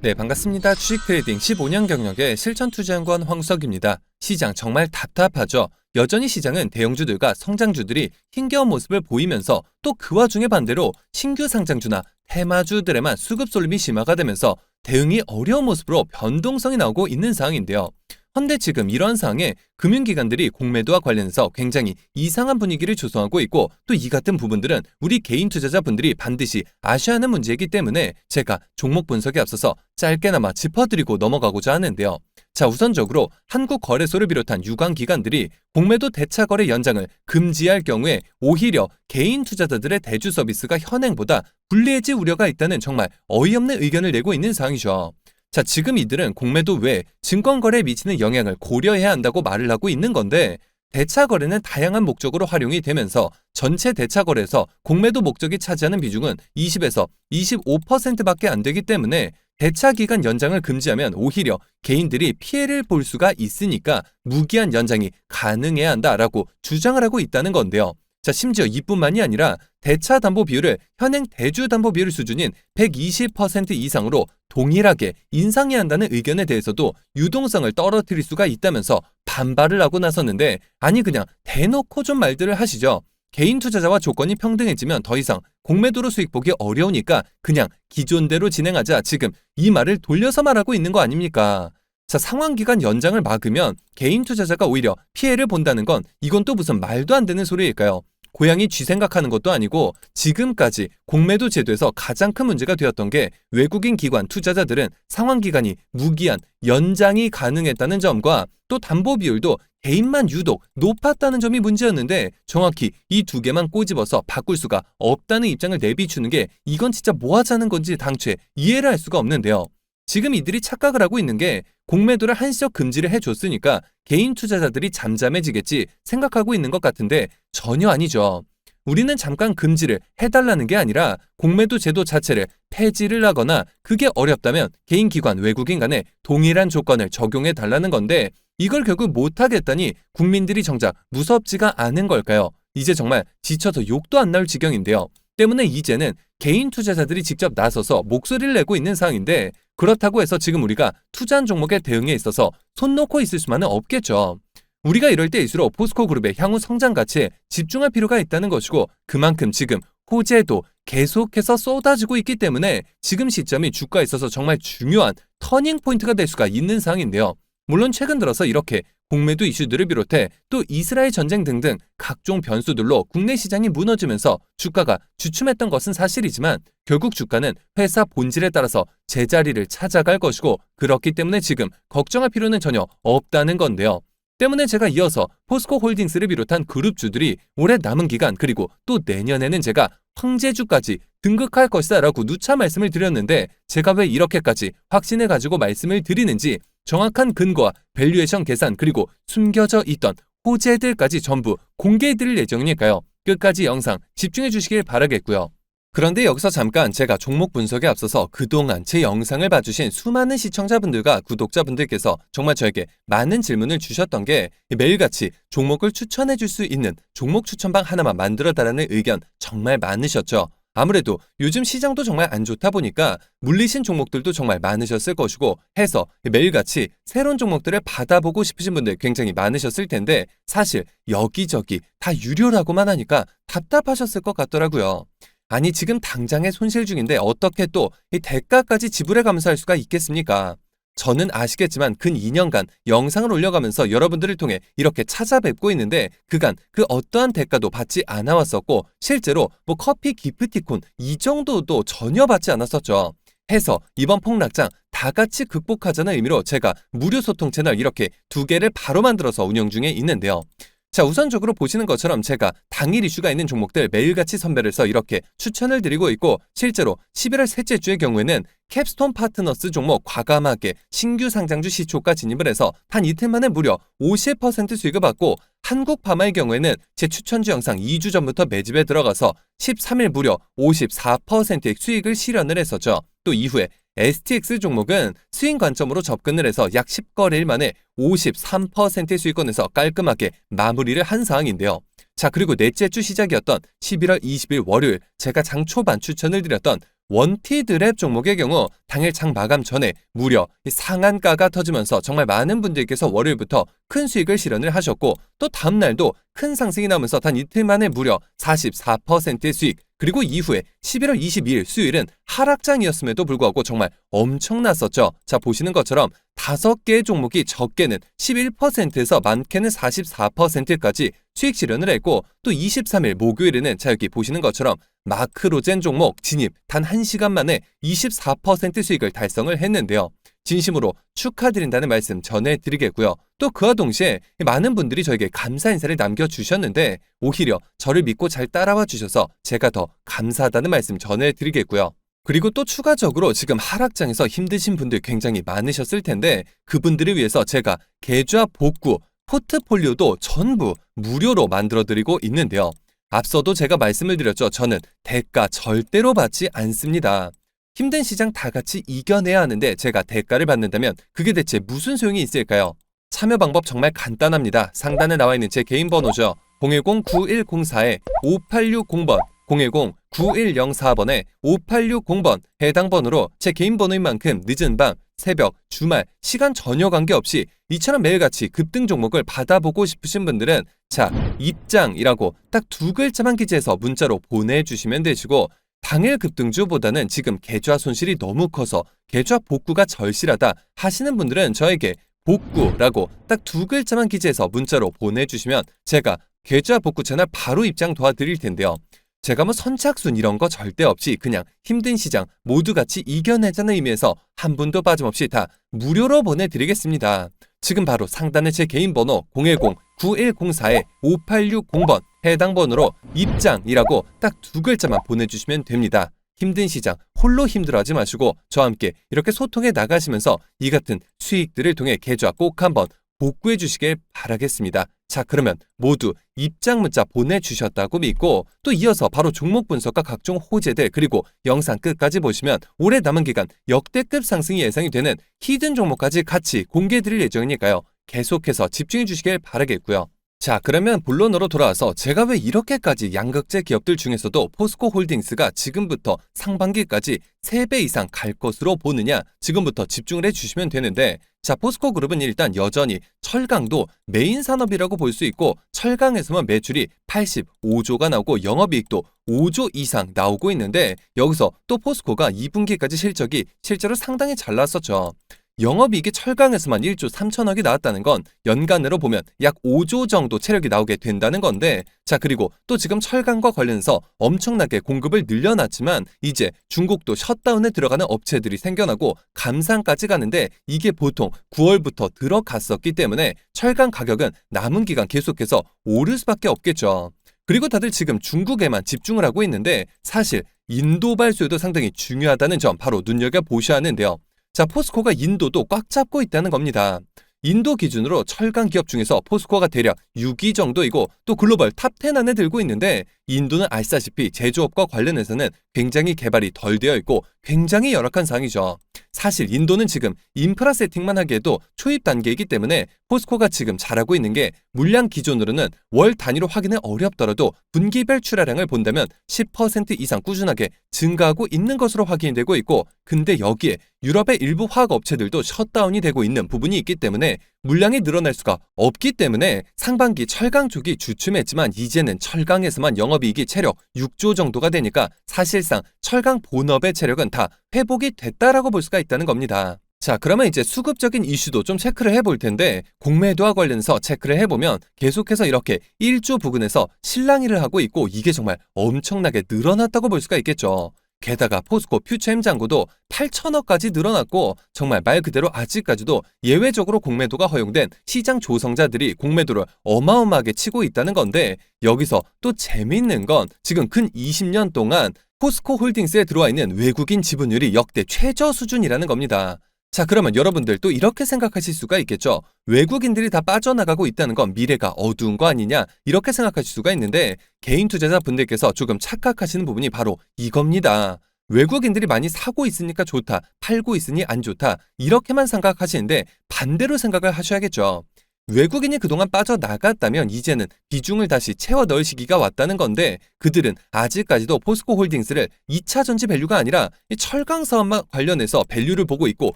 네, 반갑습니다. 주식 트레이딩 15년 경력의 실전투자연구원 황수석입니다. 시장 정말 답답하죠. 여전히 시장은 대형주들과 성장주들이 힘겨운 모습을 보이면서 또 그 와중에 반대로 신규 상장주나 테마주들에만 수급 쏠림이 심화가 되면서 대응이 어려운 모습으로 변동성이 나오고 있는 상황인데요. 헌데 지금 이런 상황에 금융기관들이 공매도와 관련해서 굉장히 이상한 분위기를 조성하고 있고 또 이 같은 부분들은 우리 개인 투자자분들이 반드시 아셔야 하는 문제이기 때문에 제가 종목 분석에 앞서서 짧게나마 짚어드리고 넘어가고자 하는데요. 자, 우선적으로 한국거래소를 비롯한 유관기관들이 공매도 대차거래 연장을 금지할 경우에 오히려 개인 투자자들의 대주 서비스가 현행보다 불리해질 우려가 있다는 정말 어이없는 의견을 내고 있는 상황이죠. 자, 지금 이들은 공매도 외에 증권거래에 미치는 영향을 고려해야 한다고 말을 하고 있는 건데 대차거래는 다양한 목적으로 활용이 되면서 전체 대차거래에서 공매도 목적이 차지하는 비중은 20에서 25%밖에 안 되기 때문에 대차기간 연장을 금지하면 오히려 개인들이 피해를 볼 수가 있으니까 무기한 연장이 가능해야 한다라고 주장을 하고 있다는 건데요. 자, 심지어 이뿐만이 아니라 대차 담보 비율을 현행 대주 담보 비율 수준인 120% 이상으로 동일하게 인상해야 한다는 의견에 대해서도 유동성을 떨어뜨릴 수가 있다면서 반발을 하고 나섰는데 아니 그냥 대놓고 좀 말들을 하시죠. 개인 투자자와 조건이 평등해지면 더 이상 공매도로 수익 보기 어려우니까 그냥 기존대로 진행하자 지금 이 말을 돌려서 말하고 있는 거 아닙니까? 자, 상환기간 연장을 막으면 개인 투자자가 오히려 피해를 본다는 건 이건 또 무슨 말도 안 되는 소리일까요? 고양이 쥐 생각하는 것도 아니고 지금까지 공매도 제도에서 가장 큰 문제가 되었던 게 외국인 기관 투자자들은 상환기간이 무기한 연장이 가능했다는 점과 또 담보 비율도 개인만 유독 높았다는 점이 문제였는데 정확히 이 두 개만 꼬집어서 바꿀 수가 없다는 입장을 내비추는 게 이건 진짜 뭐 하자는 건지 당초에 이해를 할 수가 없는데요. 지금 이들이 착각을 하고 있는 게 공매도를 한시적 금지를 해줬으니까 개인 투자자들이 잠잠해지겠지 생각하고 있는 것 같은데 전혀 아니죠. 우리는 잠깐 금지를 해달라는 게 아니라 공매도 제도 자체를 폐지를 하거나 그게 어렵다면 개인 기관 외국인 간에 동일한 조건을 적용해달라는 건데 이걸 결국 못하겠다니 국민들이 정작 무섭지가 않은 걸까요? 이제 정말 지쳐서 욕도 안 나올 지경인데요. 때문에 이제는 개인 투자자들이 직접 나서서 목소리를 내고 있는 상황인데 그렇다고 해서 지금 우리가 투자한 종목의 대응에 있어서 손 놓고 있을 수만은 없겠죠. 우리가 이럴 때일수록 포스코그룹의 향후 성장 가치에 집중할 필요가 있다는 것이고 그만큼 지금 호재도 계속해서 쏟아지고 있기 때문에 지금 시점이 주가에 있어서 정말 중요한 터닝 포인트가 될 수가 있는 상황인데요. 물론 최근 들어서 이렇게 공매도 이슈들을 비롯해 또 이스라엘 전쟁 등등 각종 변수들로 국내 시장이 무너지면서 주가가 주춤했던 것은 사실이지만 결국 주가는 회사 본질에 따라서 제자리를 찾아갈 것이고 그렇기 때문에 지금 걱정할 필요는 전혀 없다는 건데요. 때문에 제가 이어서 포스코홀딩스를 비롯한 그룹주들이 올해 남은 기간 그리고 또 내년에는 제가 황제주까지 등극할 것이다 라고 누차 말씀을 드렸는데 제가 왜 이렇게까지 확신을 가지고 말씀을 드리는지 정확한 근거와 밸류에이션 계산 그리고 숨겨져 있던 호재들까지 전부 공개해드릴 예정이니까요. 끝까지 영상 집중해 주시길 바라겠고요. 그런데 여기서 잠깐 제가 종목 분석에 앞서서 그동안 제 영상을 봐주신 수많은 시청자분들과 구독자분들께서 정말 저에게 많은 질문을 주셨던 게 매일같이 종목을 추천해 줄 수 있는 종목 추천방 하나만 만들어달라는 의견 정말 많으셨죠. 아무래도 요즘 시장도 정말 안 좋다 보니까 물리신 종목들도 정말 많으셨을 것이고 해서 매일같이 새로운 종목들을 받아보고 싶으신 분들 굉장히 많으셨을 텐데 사실 여기저기 다 유료라고만 하니까 답답하셨을 것 같더라고요. 아니 지금 당장에 손실 중인데 어떻게 또 이 대가까지 지불해 감사할 수가 있겠습니까? 저는 아시겠지만 근 2년간 영상을 올려가면서 여러분들을 통해 이렇게 찾아뵙고 있는데 그간 그 어떠한 대가도 받지 않아 왔었고 실제로 뭐 커피 기프티콘 이 정도도 전혀 받지 않았었죠. 해서 이번 폭락장 다 같이 극복하자는 의미로 제가 무료 소통 채널 이렇게 2개를 바로 만들어서 운영 중에 있는데요. 자, 우선적으로 보시는 것처럼 제가 당일 이슈가 있는 종목들 매일같이 선별해서 이렇게 추천을 드리고 있고 실제로 11월 셋째 주의 경우에는 캡스톤 파트너스 종목 과감하게 신규 상장주 시초가 진입을 해서 단 이틀 만에 무려 50% 수익을 받고 한국파마의 경우에는 제 추천주 영상 2주 전부터 매집에 들어가서 13일 무려 54%의 수익을 실현을 했었죠. 또 이후에 STX 종목은 스윙 관점으로 접근을 해서 약 10거래일 만에 53%의 수익권에서 깔끔하게 마무리를 한 상황인데요. 자, 그리고 넷째 주 시작이었던 11월 20일 월요일 제가 장 초반 추천을 드렸던 원티드랩 종목의 경우 당일 장 마감 전에 무려 상한가가 터지면서 정말 많은 분들께서 월요일부터 큰 수익을 실현을 하셨고, 또 다음날도 큰 상승이 나오면서 단 이틀 만에 무려 44%의 수익, 그리고 이후에 11월 22일 수요일은 하락장이었음에도 불구하고 정말 엄청났었죠. 자, 보시는 것처럼 5개의 종목이 적게는 11%에서 많게는 44%까지 수익 실현을 했고, 또 23일 목요일에는 자, 여기 보시는 것처럼 마크로젠 종목 진입 단 1시간 만에 24% 수익을 달성을 했는데요. 진심으로 축하드린다는 말씀 전해드리겠고요. 또 그와 동시에 많은 분들이 저에게 감사 인사를 남겨주셨는데, 오히려 저를 믿고 잘 따라와 주셔서 제가 더 감사하다는 말씀 전해드리겠고요. 그리고 또 추가적으로 지금 하락장에서 힘드신 분들 굉장히 많으셨을 텐데, 그분들을 위해서 제가 계좌 복구, 포트폴리오도 전부 무료로 만들어드리고 있는데요. 앞서도 제가 말씀을 드렸죠. 저는 대가 절대로 받지 않습니다. 힘든 시장 다 같이 이겨내야 하는데 제가 대가를 받는다면 그게 대체 무슨 소용이 있을까요? 참여 방법 정말 간단합니다. 상단에 나와 있는 제 개인 번호죠. 010-9104-5860번, 010-9104번에 5860번 해당 번호로 제 개인 번호인 만큼 늦은 밤, 새벽, 주말, 시간 전혀 관계없이 이처럼 매일같이 급등 종목을 받아보고 싶으신 분들은 자, 입장이라고 딱 2글자만 기재해서 문자로 보내주시면 되시고, 당일 급등주보다는 지금 계좌 손실이 너무 커서 계좌 복구가 절실하다 하시는 분들은 저에게 복구라고 딱 2글자만 기재해서 문자로 보내주시면 제가 계좌 복구 채널 바로 입장 도와드릴 텐데요. 제가 뭐 선착순 이런 거 절대 없이 그냥 힘든 시장 모두 같이 이겨내자는 의미에서 한 분도 빠짐없이 다 무료로 보내드리겠습니다. 지금 바로 상단에 제 개인 번호 010-9104-5860번 해당 번호로 입장이라고 딱 2글자만 보내주시면 됩니다. 힘든 시장 홀로 힘들어하지 마시고 저와 함께 이렇게 소통해 나가시면서 이 같은 수익들을 통해 계좌 꼭 한번 복구해 주시길 바라겠습니다. 자, 그러면 모두 입장 문자 보내주셨다고 믿고 또 이어서 바로 종목 분석과 각종 호재들, 그리고 영상 끝까지 보시면 올해 남은 기간 역대급 상승이 예상이 되는 히든 종목까지 같이 공개해 드릴 예정이니까요. 계속해서 집중해 주시길 바라겠고요. 자, 그러면 본론으로 돌아와서 제가 왜 이렇게까지 양극재 기업들 중에서도 포스코홀딩스가 지금부터 상반기까지 3배 이상 갈 것으로 보느냐, 지금부터 집중을 해주시면 되는데, 자, 포스코그룹은 일단 여전히 철강도 메인 산업이라고 볼 수 있고, 철강에서만 매출이 85조가 나오고 영업이익도 5조 이상 나오고 있는데, 여기서 또 포스코가 2분기까지 실적이 실제로 상당히 잘 나왔었죠. 영업이익이 철강에서만 1조 3천억이 나왔다는 건 연간으로 보면 약 5조 정도 체력이 나오게 된다는 건데, 자, 그리고 또 지금 철강과 관련해서 엄청나게 공급을 늘려놨지만 이제 중국도 셧다운에 들어가는 업체들이 생겨나고 감산까지 가는데 이게 보통 9월부터 들어갔었기 때문에 철강 가격은 남은 기간 계속해서 오를 수밖에 없겠죠. 그리고 다들 지금 중국에만 집중을 하고 있는데 사실 인도 발수도 상당히 중요하다는 점 바로 눈여겨보셔야 하는데요. 자, 포스코가 인도도 꽉 잡고 있다는 겁니다. 인도 기준으로 철강 기업 중에서 포스코가 대략 6위 정도이고 또 글로벌 탑10 안에 들고 있는데, 인도는 아시다시피 제조업과 관련해서는 굉장히 개발이 덜 되어 있고 굉장히 열악한 상황이죠. 사실 인도는 지금 인프라 세팅만 하기에도 초입 단계이기 때문에 포스코가 지금 잘하고 있는 게 물량 기준으로는 월 단위로 확인은 어렵더라도 분기별 출하량을 본다면 10% 이상 꾸준하게 증가하고 있는 것으로 확인이 되고 있고, 근데 여기에 유럽의 일부 화학 업체들도 셧다운이 되고 있는 부분이 있기 때문에 물량이 늘어날 수가 없기 때문에 상반기 철강 쪽이 주춤했지만 이제는 철강에서만 영업이익이 체력 6조 정도가 되니까 사실상 철강 본업의 체력은 다 회복이 됐다라고 볼 수가 있다는 겁니다. 자, 그러면 이제 수급적인 이슈도 좀 체크를 해볼 텐데, 공매도와 관련해서 체크를 해보면 계속해서 이렇게 1조 부근에서 실랑이를 하고 있고 이게 정말 엄청나게 늘어났다고 볼 수가 있겠죠. 게다가 포스코 퓨처엠 잔고도 8천억까지 늘어났고 정말 말 그대로 아직까지도 예외적으로 공매도가 허용된 시장 조성자들이 공매도를 어마어마하게 치고 있다는 건데, 여기서 또 재미있는 건 지금 근 20년 동안 포스코 홀딩스에 들어와 있는 외국인 지분율이 역대 최저 수준이라는 겁니다. 자, 그러면 여러분들 또 이렇게 생각하실 수가 있겠죠. 외국인들이 다 빠져나가고 있다는 건 미래가 어두운 거 아니냐, 이렇게 생각하실 수가 있는데, 개인 투자자분들께서 조금 착각하시는 부분이 바로 이겁니다. 외국인들이 많이 사고 있으니까 좋다, 팔고 있으니 안 좋다, 이렇게만 생각하시는데 반대로 생각을 하셔야겠죠. 외국인이 그동안 빠져나갔다면 이제는 비중을 다시 채워 넣을 시기가 왔다는 건데 그들은 아직까지도 포스코홀딩스를 2차 전지 밸류가 아니라 이 철강 사업만 관련해서 밸류를 보고 있고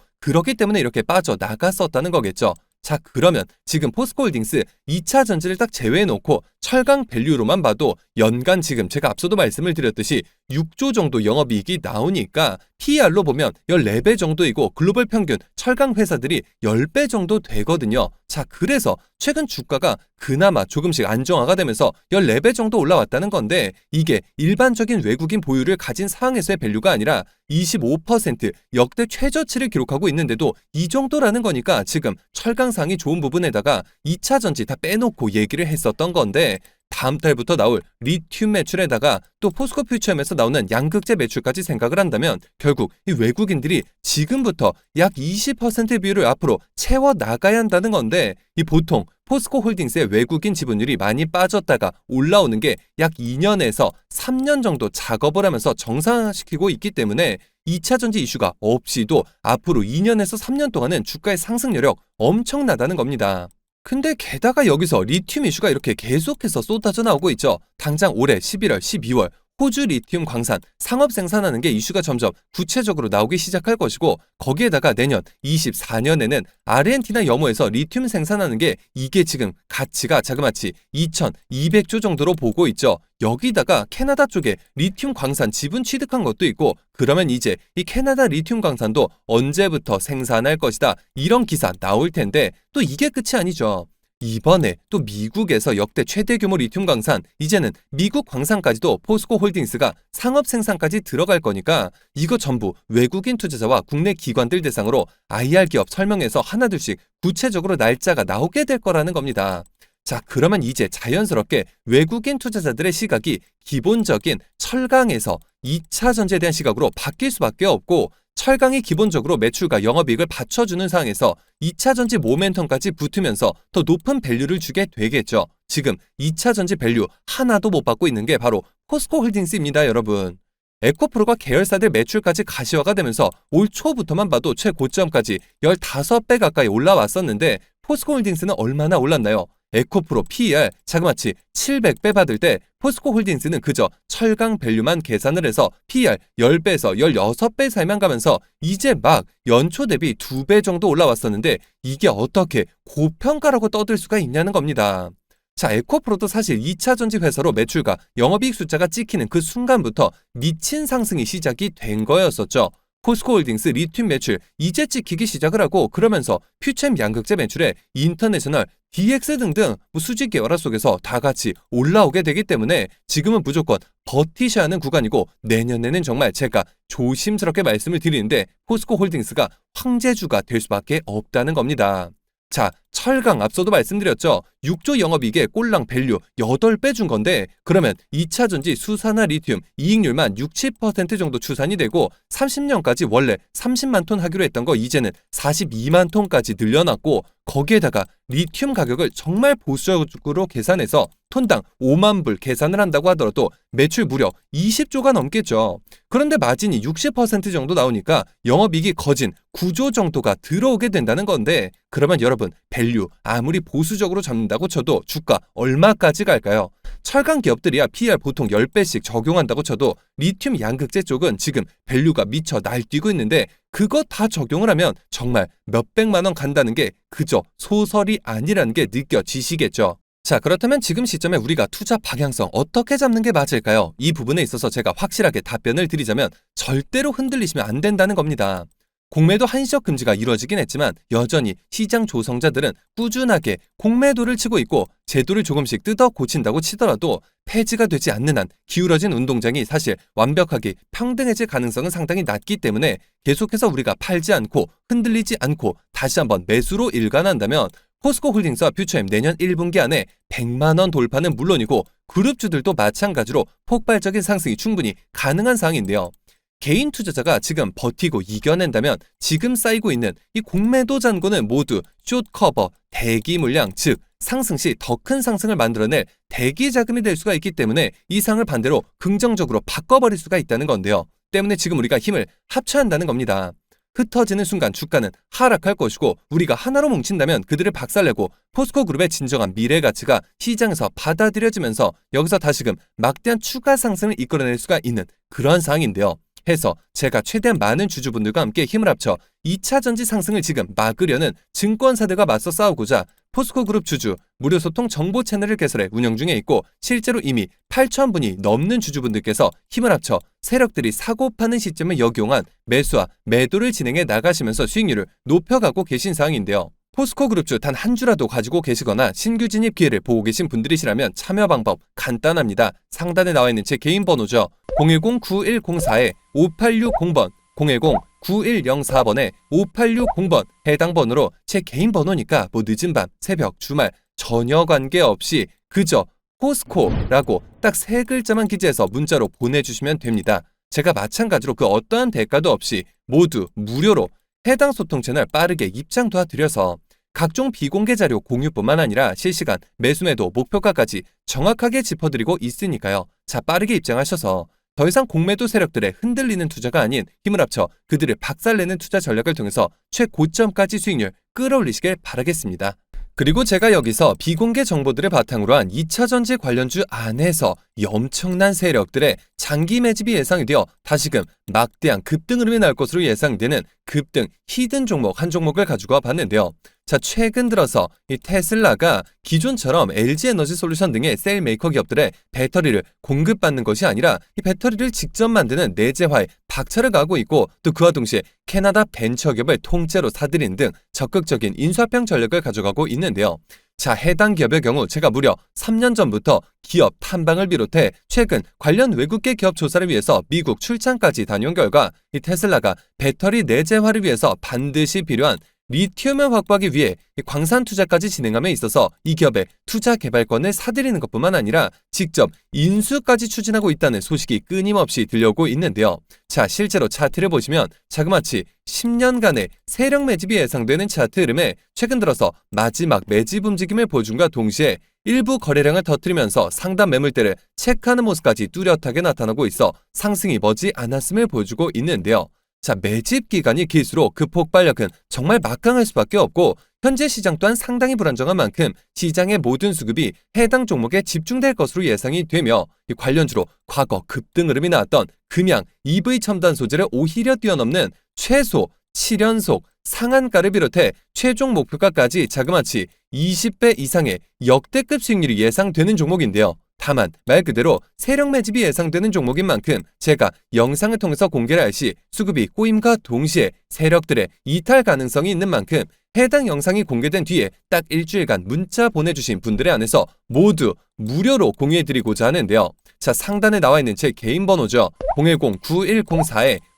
그렇기 때문에 이렇게 빠져나갔었다는 거겠죠. 자, 그러면 지금 포스코홀딩스 2차 전지를 딱 제외해놓고 철강 밸류로만 봐도 연간 지금 제가 앞서도 말씀을 드렸듯이 6조 정도 영업이익이 나오니까 PER로 보면 14배 정도이고 글로벌 평균 철강 회사들이 10배 정도 되거든요. 자, 그래서 최근 주가가 그나마 조금씩 안정화가 되면서 14배 정도 올라왔다는 건데 이게 일반적인 외국인 보유를 가진 상황에서의 밸류가 아니라 25% 역대 최저치를 기록하고 있는데도 이 정도라는 거니까 지금 철강상이 좋은 부분에다가 2차 전지 다 빼놓고 얘기를 했었던 건데 다음 달부터 나올 리튬 매출에다가 또 포스코 퓨처엠에서 나오는 양극재 매출까지 생각을 한다면 결국 이 외국인들이 지금부터 약 20% 비율을 앞으로 채워 나가야 한다는 건데 이 보통 포스코 홀딩스의 외국인 지분율이 많이 빠졌다가 올라오는 게 약 2년에서 3년 정도 작업을 하면서 정상화시키고 있기 때문에 2차 전지 이슈가 없이도 앞으로 2년에서 3년 동안은 주가의 상승 여력 엄청나다는 겁니다. 근데 게다가 여기서 리튬 이슈가 이렇게 계속해서 쏟아져 나오고 있죠. 당장 올해 11월, 12월 호주 리튬 광산 상업 생산하는 게 이슈가 점점 구체적으로 나오기 시작할 것이고 거기에다가 내년 24년에는 아르헨티나 염호에서 리튬 생산하는 게 이게 지금 가치가 자그마치 2,200조 정도로 보고 있죠. 여기다가 캐나다 쪽에 리튬 광산 지분 취득한 것도 있고 그러면 이제 이 캐나다 리튬 광산도 언제부터 생산할 것이다 이런 기사 나올 텐데 또 이게 끝이 아니죠. 이번에 또 미국에서 역대 최대 규모 리튬 광산 이제는 미국 광산까지도 포스코 홀딩스가 상업 생산까지 들어갈 거니까 이거 전부 외국인 투자자와 국내 기관들 대상으로 IR 기업 설명해서 하나둘씩 구체적으로 날짜가 나오게 될 거라는 겁니다. 자, 그러면 이제 자연스럽게 외국인 투자자들의 시각이 기본적인 철강에서 2차 전지에 대한 시각으로 바뀔 수밖에 없고 철강이 기본적으로 매출과 영업이익을 받쳐주는 상황에서 2차 전지 모멘텀까지 붙으면서 더 높은 밸류를 주게 되겠죠. 지금 2차 전지 밸류 하나도 못 받고 있는 게 바로 포스코 홀딩스입니다, 여러분. 에코프로가 계열사들 매출까지 가시화가 되면서 올 초부터만 봐도 최고점까지 15배 가까이 올라왔었는데 포스코 홀딩스는 얼마나 올랐나요? 에코프로 PER 자그마치 700배 받을 때 포스코 홀딩스는 그저 철강 밸류만 계산을 해서 PER 10배에서 16배 사이만 가면서 이제 막 연초 대비 2배 정도 올라왔었는데 이게 어떻게 고평가라고 떠들 수가 있냐는 겁니다. 자, 에코프로도 사실 2차 전지 회사로 매출과 영업이익 숫자가 찍히는 그 순간부터 미친 상승이 시작이 된 거였었죠. 포스코홀딩스 리튬 매출 이제 찍히기 시작을 하고 그러면서 퓨처엠 양극재 매출에 인터내셔널, DX 등등 수직 계열화 속에서 다 같이 올라오게 되기 때문에 지금은 무조건 버티셔야 하는 구간이고 내년에는 정말 제가 조심스럽게 말씀을 드리는데 포스코홀딩스가 황제주가 될 수밖에 없다는 겁니다. 자, 철강 앞서도 말씀드렸죠. 6조 영업이익에 꼴랑 밸류 8배 준 건데 그러면 2차 전지 수산화 리튬 이익률만 60% 정도 추산이 되고 30년까지 원래 30만 톤 하기로 했던 거 이제는 42만 톤까지 늘려놨고 거기에다가 리튬 가격을 정말 보수적으로 계산해서 톤당 5만 불 계산을 한다고 하더라도 매출 무려 20조가 넘겠죠. 그런데 마진이 60% 정도 나오니까 영업이익이 거진 9조 정도가 들어오게 된다는 건데 그러면 여러분 밸류 아무리 보수적으로 잡는다고 쳐도 주가 얼마까지 갈까요? 철강 기업들이야 PER 보통 10배씩 적용한다고 쳐도 리튬 양극재 쪽은 지금 밸류가 미쳐 날뛰고 있는데 그거 다 적용을 하면 정말 몇백만 원 간다는 게 그저 소설이 아니라는 게 느껴지시겠죠. 자, 그렇다면 지금 시점에 우리가 투자 방향성 어떻게 잡는 게 맞을까요? 이 부분에 있어서 제가 확실하게 답변을 드리자면 절대로 흔들리시면 안 된다는 겁니다. 공매도 한시적 금지가 이루어지긴 했지만 여전히 시장 조성자들은 꾸준하게 공매도를 치고 있고 제도를 조금씩 뜯어 고친다고 치더라도 폐지가 되지 않는 한 기울어진 운동장이 사실 완벽하게 평등해질 가능성은 상당히 낮기 때문에 계속해서 우리가 팔지 않고 흔들리지 않고 다시 한번 매수로 일관한다면 포스코 홀딩스와 퓨처엠 내년 1분기 안에 100만 원 돌파는 물론이고 그룹주들도 마찬가지로 폭발적인 상승이 충분히 가능한 상황인데요. 개인 투자자가 지금 버티고 이겨낸다면 지금 쌓이고 있는 이 공매도 잔고는 모두 숏 커버, 대기 물량, 즉 상승 시 더 큰 상승을 만들어낼 대기 자금이 될 수가 있기 때문에 이 상을 반대로 긍정적으로 바꿔버릴 수가 있다는 건데요. 때문에 지금 우리가 힘을 합쳐야 한다는 겁니다. 흩어지는 순간 주가는 하락할 것이고 우리가 하나로 뭉친다면 그들을 박살내고 포스코그룹의 진정한 미래 가치가 시장에서 받아들여지면서 여기서 다시금 막대한 추가 상승을 이끌어낼 수가 있는 그런 상황인데요. 해서 제가 최대한 많은 주주분들과 함께 힘을 합쳐 2차 전지 상승을 지금 막으려는 증권사들과 맞서 싸우고자 포스코그룹 주주 무료소통 정보 채널을 개설해 운영 중에 있고 실제로 이미 8,000분이 넘는 주주분들께서 힘을 합쳐 세력들이 사고 파는 시점을 역이용한 매수와 매도를 진행해 나가시면서 수익률을 높여가고 계신 상황인데요. 포스코그룹주 단 한 주라도 가지고 계시거나 신규 진입 기회를 보고 계신 분들이시라면 참여 방법 간단합니다. 상단에 나와 있는 제 개인 번호죠. 010-9104-5860번 010-9104번에 5860번 해당 번호로 제 개인 번호니까 뭐 늦은 밤, 새벽, 주말 전혀 관계없이 그저 포스코라고 딱 3글자만 기재해서 문자로 보내주시면 됩니다. 제가 마찬가지로 그 어떠한 대가도 없이 모두 무료로 해당 소통 채널 빠르게 입장 도와드려서 각종 비공개 자료 공유뿐만 아니라 실시간 매수매도 목표가까지 정확하게 짚어드리고 있으니까요. 자, 빠르게 입장하셔서 더 이상 공매도 세력들의 흔들리는 투자가 아닌 힘을 합쳐 그들을 박살내는 투자 전략을 통해서 최고점까지 수익률 끌어올리시길 바라겠습니다. 그리고 제가 여기서 비공개 정보들을 바탕으로 한 2차 전지 관련주 안에서 이 엄청난 세력들의 장기 매집이 예상이 되어 다시금 막대한 급등 흐름이 날 것으로 예상되는 급등 히든 종목 한 종목을 가지고 와봤는데요. 자, 최근 들어서 이 테슬라가 기존처럼 LG에너지솔루션 등의 셀 메이커 기업들의 배터리를 공급받는 것이 아니라 이 배터리를 직접 만드는 내재화에 박차를 가하고 있고 또 그와 동시에 캐나다 벤처기업을 통째로 사들이는 등 적극적인 인수합병 전략을 가져가고 있는데요. 자, 해당 기업의 경우 제가 무려 3년 전부터 기업 탐방을 비롯해 최근 관련 외국계 기업 조사를 위해서 미국 출장까지 다녀온 결과 이 테슬라가 배터리 내재화를 위해서 반드시 필요한 리튬을 확보하기 위해 광산 투자까지 진행함에 있어서 이 기업의 투자 개발권을 사들이는 것뿐만 아니라 직접 인수까지 추진하고 있다는 소식이 끊임없이 들려오고 있는데요. 자, 실제로 차트를 보시면 자그마치 10년간의 세력 매집이 예상되는 차트 흐름에 최근 들어서 마지막 매집 움직임을 보여준과 동시에 일부 거래량을 터뜨리면서 상단 매물대를 체크하는 모습까지 뚜렷하게 나타나고 있어 상승이 머지 않았음을 보여주고 있는데요. 자, 매집 기간이 길수록 그 폭발력은 정말 막강할 수밖에 없고 현재 시장 또한 상당히 불안정한 만큼 시장의 모든 수급이 해당 종목에 집중될 것으로 예상이 되며 이 관련주로 과거 급등 흐름이 나왔던 금양, EV 첨단 소재를 오히려 뛰어넘는 최소 7연속 상한가를 비롯해 최종 목표가까지 자그마치 20배 이상의 역대급 수익률이 예상되는 종목인데요. 다만 말 그대로 세력 매집이 예상되는 종목인 만큼 제가 영상을 통해서 공개를 할 시 수급이 꼬임과 동시에 세력들의 이탈 가능성이 있는 만큼 해당 영상이 공개된 뒤에 딱 일주일간 문자 보내주신 분들에 한해서 모두 무료로 공유해드리고자 하는데요. 자, 상단에 나와 있는 제 개인 번호죠.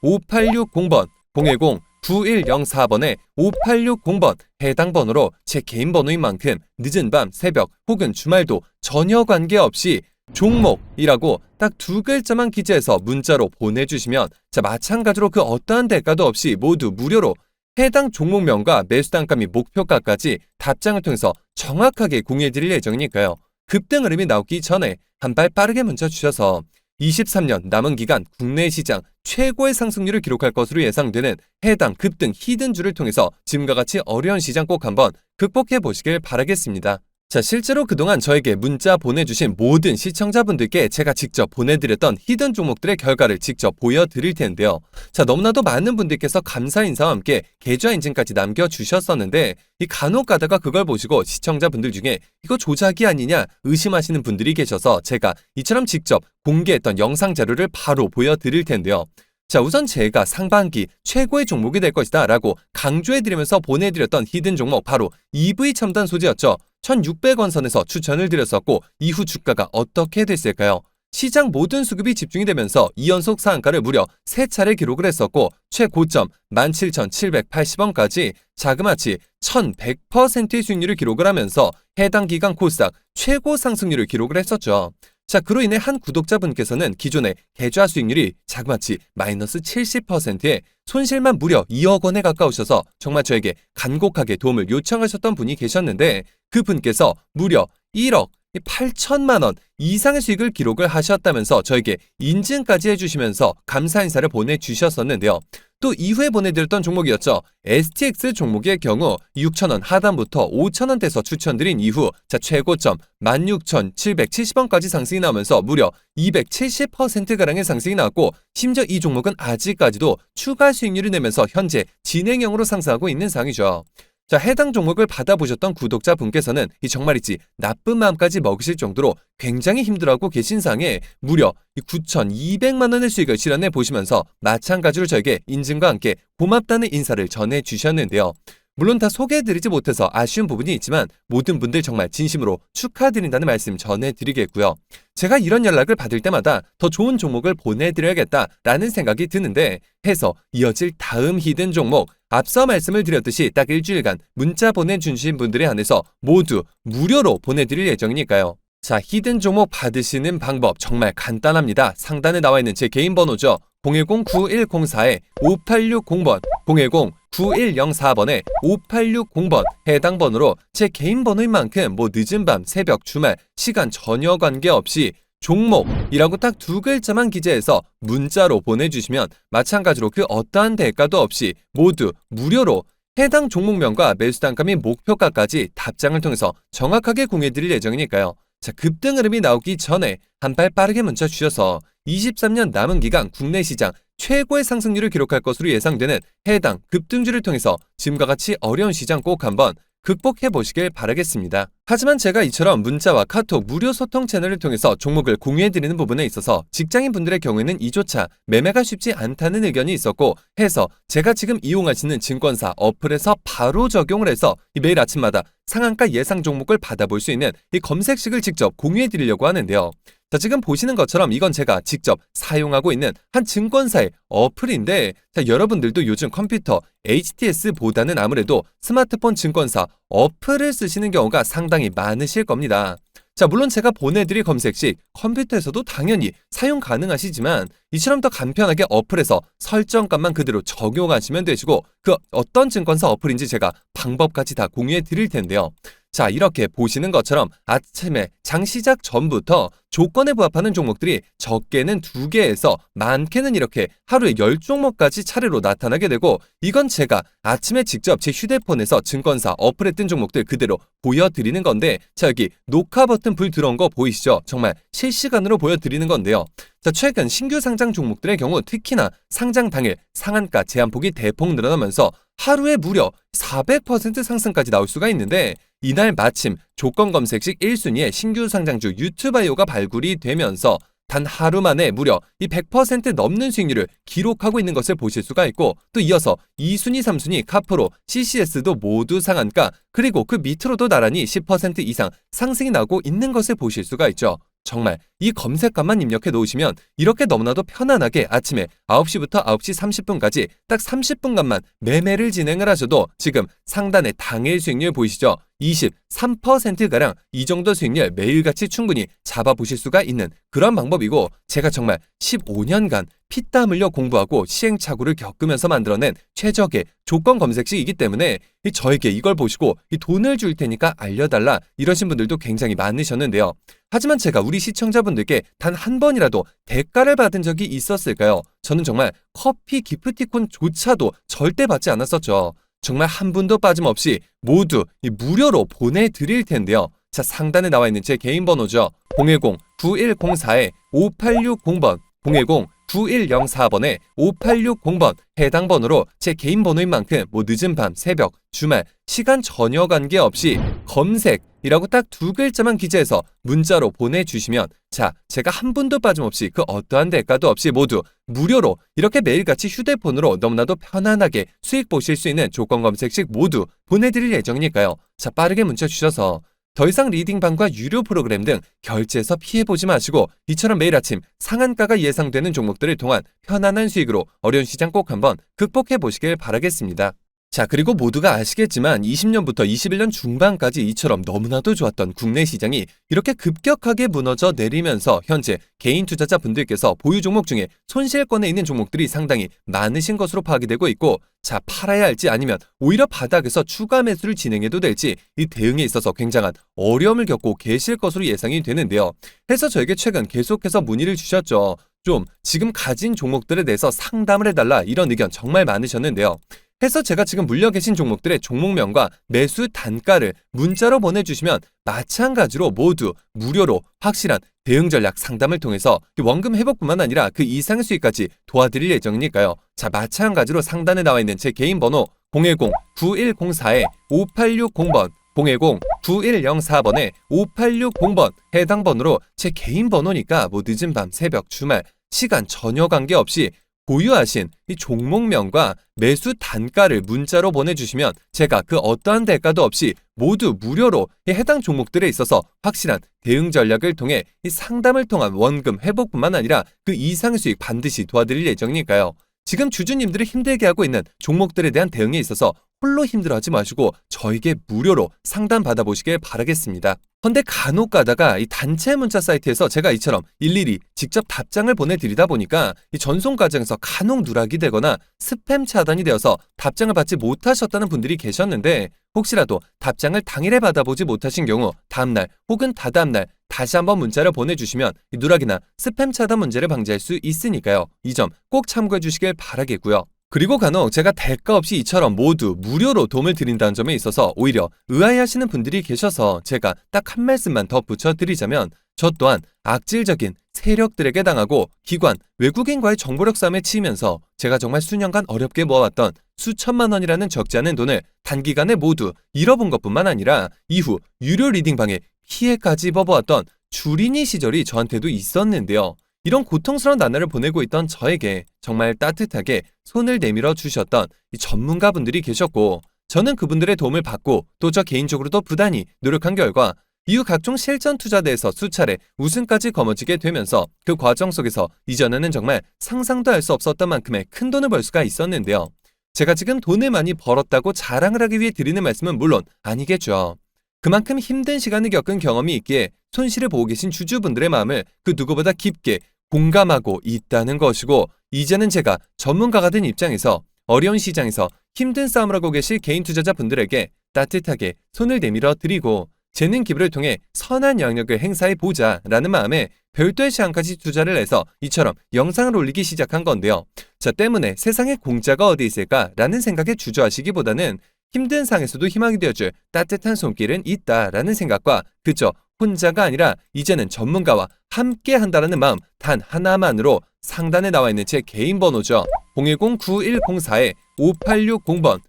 010-9104-5860번 010-9104번에 5860번 해당 번호로 제 개인 번호인 만큼 늦은 밤, 새벽 혹은 주말도 전혀 관계없이 종목이라고 딱 2글자만 기재해서 문자로 보내주시면 자, 마찬가지로 그 어떠한 대가도 없이 모두 무료로 해당 종목명과 매수 단가 및 목표가까지 답장을 통해서 정확하게 공유해드릴 예정이니까요. 급등 흐름이 나오기 전에 한 발 빠르게 문자 주셔서 23년 남은 기간 국내 시장 최고의 상승률을 기록할 것으로 예상되는 해당 급등 히든주를 통해서 지금과 같이 어려운 시장 꼭 한번 극복해 보시길 바라겠습니다. 자, 실제로 그동안 저에게 문자 보내주신 모든 시청자분들께 제가 직접 보내드렸던 히든 종목들의 결과를 직접 보여드릴 텐데요. 자, 너무나도 많은 분들께서 감사 인사와 함께 계좌 인증까지 남겨주셨었는데 이 간혹 가다가 그걸 보시고 시청자분들 중에 이거 조작이 아니냐 의심하시는 분들이 계셔서 제가 이처럼 직접 공개했던 영상 자료를 바로 보여드릴 텐데요. 자, 우선 제가 상반기 최고의 종목이 될 것이다 라고 강조해드리면서 보내드렸던 히든 종목 바로 EV 첨단 소재였죠. 1600원 선에서 추천을 드렸었고 이후 주가가 어떻게 됐을까요? 시장 모든 수급이 집중이 되면서 2연속 상한가를 무려 3차례 기록을 했었고 최고점 17,780원까지 자그마치 1100%의 수익률을 기록을 하면서 해당 기간 코스닥 최고 상승률을 기록을 했었죠. 자, 그로 인해 한 구독자분께서는 기존의 계좌 수익률이 자그마치 마이너스 70%에 손실만 무려 2억 원에 가까우셔서 정말 저에게 간곡하게 도움을 요청하셨던 분이 계셨는데 그분께서 무려 1억 8천만 원 이상의 수익을 기록을 하셨다면서 저에게 인증까지 해주시면서 감사 인사를 보내주셨었는데요. 또 이후에 보내드렸던 종목이었죠. STX 종목의 경우 6,000원 하단부터 5,000원대에서 추천드린 이후 최고점 16,770원까지 상승이 나오면서 무려 270%가량의 상승이 나왔고, 심지어 이 종목은 아직까지도 추가 수익률을 내면서 현재 진행형으로 상승하고 있는 상황이죠. 해당 종목을 받아보셨던 구독자분께서는 이 정말이지 나쁜 마음까지 먹으실 정도로 굉장히 힘들어하고 계신 상황에 무려 9,200만 원의 수익을 실현해 보시면서 마찬가지로 저에게 인증과 함께 고맙다는 인사를 전해주셨는데요. 물론 다 소개해드리지 못해서 아쉬운 부분이 있지만 모든 분들 정말 진심으로 축하드린다는 말씀 전해드리겠고요. 제가 이런 연락을 받을 때마다 더 좋은 종목을 보내드려야겠다라는 생각이 드는데, 해서 이어질 다음 히든 종목, 앞서 말씀을 드렸듯이 딱 일주일간 문자 보내주신 분들에 한해서 모두 무료로 보내드릴 예정이니까요. 히든 종목 받으시는 방법 정말 간단합니다. 상단에 나와 있는 제 개인 번호죠. 010-9104-5860번, 010-9104번에 5860번 해당 번호로 제 개인 번호인 만큼 늦은 밤, 새벽, 주말, 시간 전혀 관계없이 종목이라고 딱 두 글자만 기재해서 문자로 보내주시면 마찬가지로 그 어떠한 대가도 없이 모두 무료로 해당 종목명과 매수 단가 및 목표가까지 답장을 통해서 정확하게 공유해드릴 예정이니까요. 급등 흐름이 나오기 전에 한 발 빠르게 문자 주셔서 23년 남은 기간 국내 시장 최고의 상승률을 기록할 것으로 예상되는 해당 급등주를 통해서 지금과 같이 어려운 시장 꼭 한번 극복해 보시길 바라겠습니다. 하지만 제가 이처럼 문자와 카톡 무료 소통 채널을 통해서 종목을 공유해드리는 부분에 있어서 직장인분들의 경우에는 이조차 매매가 쉽지 않다는 의견이 있었고 해서 제가 지금 이용하시는 증권사 어플에서 바로 적용을 해서 매일 아침마다 상한가 예상 종목을 받아볼 수 있는 이 검색식을 직접 공유해드리려고 하는데요. 지금 보시는 것처럼 이건 제가 직접 사용하고 있는 한 증권사의 어플인데, 여러분들도 요즘 컴퓨터 HTS보다는 아무래도 스마트폰 증권사 어플을 쓰시는 경우가 상당히 많으실 겁니다. 물론 제가 보내드릴 검색식 컴퓨터에서도 당연히 사용 가능하시지만 이처럼 더 간편하게 어플에서 설정값만 그대로 적용하시면 되시고, 그 어떤 증권사 어플인지 제가 방법까지 다 공유해 드릴 텐데요. 이렇게 보시는 것처럼 아침에 장 시작 전부터 조건에 부합하는 종목들이 적게는 2개에서 많게는 이렇게 하루에 10종목까지 차례로 나타나게 되고, 이건 제가 아침에 직접 제 휴대폰에서 증권사 어플에 뜬 종목들 그대로 보여드리는 건데, 여기 녹화 버튼 불 들어온 거 보이시죠? 정말 실시간으로 보여드리는 건데요. 최근 신규 상장 종목들의 경우 특히나 상장 당일 상한가 제한폭이 대폭 늘어나면서 하루에 무려 400% 상승까지 나올 수가 있는데, 이날 마침 조건 검색식 1순위에 신규 상장주 유튜바이오가 발굴이 되면서 단 하루 만에 무려 이 100% 넘는 수익률을 기록하고 있는 것을 보실 수가 있고, 또 이어서 2순위, 3순위 카프로, CCS도 모두 상한가, 그리고 그 밑으로도 나란히 10% 이상 상승이 나오고 있는 것을 보실 수가 있죠. 정말 이 검색값만 입력해 놓으시면 이렇게 너무나도 편안하게 아침에 9시부터 9시 30분까지 딱 30분간만 매매를 진행을 하셔도 지금 상단의 당일 수익률 보이시죠? 23%가량 이 정도 수익률 매일같이 충분히 잡아보실 수가 있는 그런 방법이고, 제가 정말 15년간 피땀 흘려 공부하고 시행착오를 겪으면서 만들어낸 최적의 조건 검색식이기 때문에 저에게 이걸 보시고 돈을 줄 테니까 알려달라 이러신 분들도 굉장히 많으셨는데요. 하지만 제가 우리 시청자분들께 단 한 번이라도 대가를 받은 적이 있었을까요? 저는 정말 커피 기프티콘조차도 절대 받지 않았었죠. 정말 한 분도 빠짐없이 모두 무료로 보내드릴 텐데요. 상단에 나와 있는 제 개인 번호죠. 010-9104-5860번, 010-9104번에 5860번 해당 번호로 제 개인 번호인 만큼 늦은 밤, 새벽, 주말, 시간 전혀 관계없이 검색이라고 딱 2글자만 기재해서 문자로 보내주시면 제가 한 분도 빠짐없이 그 어떠한 대가도 없이 모두 무료로 이렇게 매일같이 휴대폰으로 너무나도 편안하게 수익 보실 수 있는 조건 검색식 모두 보내드릴 예정이니까요. 빠르게 문자 주셔서 더 이상 리딩방과 유료 프로그램 등 결제해서 피해보지 마시고 이처럼 매일 아침 상한가가 예상되는 종목들을 통한 편안한 수익으로 어려운 시장 꼭 한번 극복해 보시길 바라겠습니다. 그리고 모두가 아시겠지만 20년부터 21년 중반까지 이처럼 너무나도 좋았던 국내 시장이 이렇게 급격하게 무너져 내리면서 현재 개인 투자자분들께서 보유 종목 중에 손실권에 있는 종목들이 상당히 많으신 것으로 파악이 되고 있고, 팔아야 할지 아니면 오히려 바닥에서 추가 매수를 진행해도 될지 이 대응에 있어서 굉장한 어려움을 겪고 계실 것으로 예상이 되는데요. 해서 저에게 최근 계속해서 문의를 주셨죠. 좀 지금 가진 종목들에 대해서 상담을 해달라 이런 의견 정말 많으셨는데요. 해서 제가 지금 물려 계신 종목들의 종목명과 매수 단가를 문자로 보내주시면 마찬가지로 모두 무료로 확실한 대응 전략 상담을 통해서 원금 회복뿐만 아니라 그 이상의 수익까지 도와드릴 예정이니까요. 자, 마찬가지로 상단에 나와 있는 제 개인 번호 010-9104-5860번 010-9104번에 5860번 해당 번호로 제 개인 번호니까 뭐 늦은 밤, 새벽, 주말, 시간 전혀 관계없이 보유하신 이 종목명과 매수 단가를 문자로 보내주시면 제가 그 어떠한 대가도 없이 모두 무료로 이 해당 종목들에 있어서 확실한 대응 전략을 통해 이 상담을 통한 원금 회복뿐만 아니라 그 이상의 수익 반드시 도와드릴 예정이니까요. 지금 주주님들이 힘들게 하고 있는 종목들에 대한 대응에 있어서 홀로 힘들어하지 마시고 저에게 무료로 상담 받아보시길 바라겠습니다. 헌데 간혹 가다가 이 단체 문자 사이트에서 제가 이처럼 일일이 직접 답장을 보내드리다 보니까 이 전송 과정에서 간혹 누락이 되거나 스팸 차단이 되어서 답장을 받지 못하셨다는 분들이 계셨는데 혹시라도 답장을 당일에 받아보지 못하신 경우 다음날 혹은 다다음날 다시 한번 문자를 보내주시면 이 누락이나 스팸 차단 문제를 방지할 수 있으니까요. 이 점 꼭 참고해 주시길 바라겠고요. 그리고 간혹 제가 대가 없이 이처럼 모두 무료로 도움을 드린다는 점에 있어서 오히려 의아해하시는 분들이 계셔서 제가 딱 한 말씀만 더 붙여드리자면 저 또한 악질적인 세력들에게 당하고 기관, 외국인과의 정보력 싸움에 치이면서 제가 정말 수년간 어렵게 모아왔던 수천만 원이라는 적지 않은 돈을 단기간에 모두 잃어본 것뿐만 아니라 이후 유료 리딩방에 피해까지 입어보았던 주린이 시절이 저한테도 있었는데요. 이런 고통스러운 나날을 보내고 있던 저에게 정말 따뜻하게 손을 내밀어 주셨던 이 전문가분들이 계셨고 저는 그분들의 도움을 받고 또 저 개인적으로도 부단히 노력한 결과 이후 각종 실전 투자대에서 수차례 우승까지 거머쥐게 되면서 그 과정 속에서 이전에는 정말 상상도 할 수 없었던 만큼의 큰 돈을 벌 수가 있었는데요. 제가 지금 돈을 많이 벌었다고 자랑을 하기 위해 드리는 말씀은 물론 아니겠죠. 그만큼 힘든 시간을 겪은 경험이 있기에 손실을 보고 계신 주주분들의 마음을 그 누구보다 깊게 공감하고 있다는 것이고 이제는 제가 전문가가 된 입장에서 어려운 시장에서 힘든 싸움을 하고 계실 개인 투자자분들에게 따뜻하게 손을 내밀어 드리고 재능 기부를 통해 선한 영역을 행사해 보자라는 마음에 별도의 시간까지 투자를 해서 이처럼 영상을 올리기 시작한 건데요. 저 때문에 세상에 공짜가 어디 있을까라는 생각에 주저하시기보다는 힘든 상에서도 희망이 되어줄 따뜻한 손길은 있다라는 생각과 그저 혼자가 아니라 이제는 전문가와 함께 한다라는 마음 단 하나만으로 상단에 나와 있는 제 개인 번호죠. 010-9104-5860번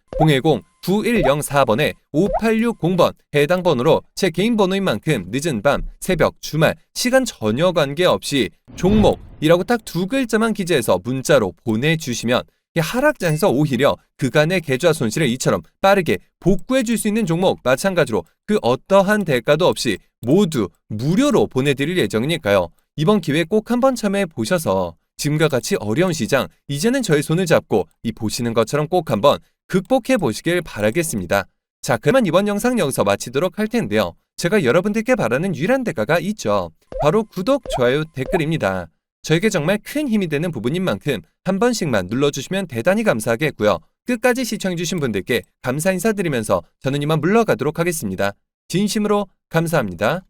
010-9104번에 5860번 해당 번호로 제 개인 번호인 만큼 늦은 밤, 새벽, 주말, 시간 전혀 관계없이 종목이라고 딱 두 글자만 기재해서 문자로 보내주시면 하락장에서 오히려 그간의 계좌 손실을 이처럼 빠르게 복구해 줄 수 있는 종목 마찬가지로 그 어떠한 대가도 없이 모두 무료로 보내드릴 예정이니까요. 이번 기회에 꼭 한번 참여해 보셔서 지금과 같이 어려운 시장 이제는 저의 손을 잡고 이 보시는 것처럼 꼭 한번 극복해 보시길 바라겠습니다. 자, 그만 이번 영상 여기서 마치도록 할 텐데요. 제가 여러분들께 바라는 유일한 대가가 있죠. 바로 구독, 좋아요, 댓글입니다. 저에게 정말 큰 힘이 되는 부분인 만큼 한 번씩만 눌러주시면 대단히 감사하겠고요. 끝까지 시청해주신 분들께 감사 인사드리면서 저는 이만 물러가도록 하겠습니다. 진심으로 감사합니다.